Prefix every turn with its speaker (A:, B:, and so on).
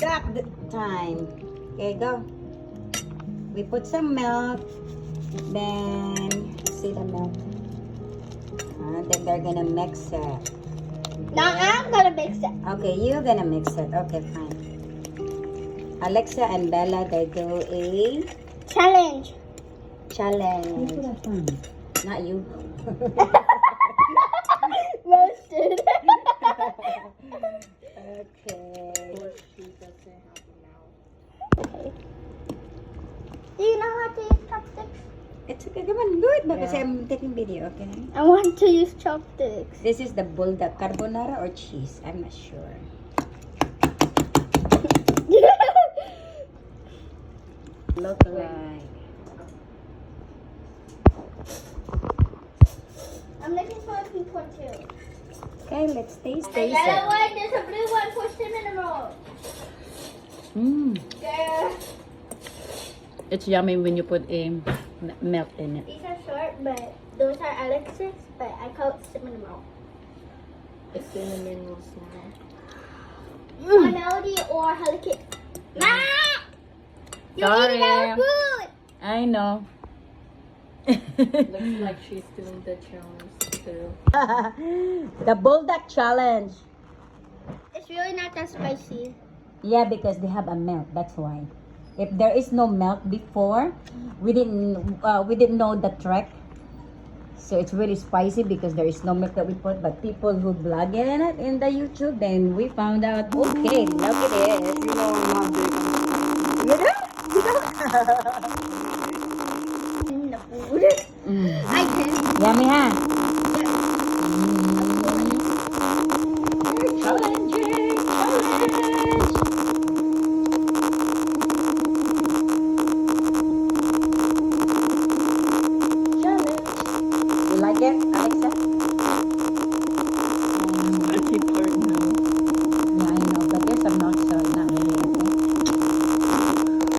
A: Stop the time. Okay, go. We put some milk. Then, see the milk. Then they're gonna mix it.
B: Now I'm gonna mix it.
A: Okay, you're gonna mix it. Okay, fine. Alexa and Bella, they do a
B: Challenge.
A: challenge. Not you.
B: Roasted.
A: Okay.
B: Do you know how to use chopsticks?
A: It's okay. Come on, do it. Because I'm taking video, okay?
B: I want to use chopsticks.
A: This is the bulldog carbonara or cheese. I'm not sure. Look like.
B: I'm looking for a pink one too.
A: Okay, let's taste
B: The
A: it.
B: yellow one, there's a blue one. Push them in a row. Girl.
C: It's yummy when you put a milk in it.
B: These are short, but those are Alexis, but I call it cinnamon roll.
C: The cinnamon rolls now.
B: Or Melody or Hello Kitty. Ma! You're eating our
C: Sorry.
B: food!
C: I know.
D: Looks like she's doing the challenge too.
A: The bulldog challenge.
B: It's really not that spicy.
A: Yeah, because they have a milk. That's why. If there is no milk before, we didn't know the trick. So it's really spicy because there is no milk that we put. But people who vlog in it in the YouTube, then we found out. Okay, look at it. You know, I'm not doing it. You know?
B: In the food.
C: Mm.
B: I can.
A: Yummy, huh?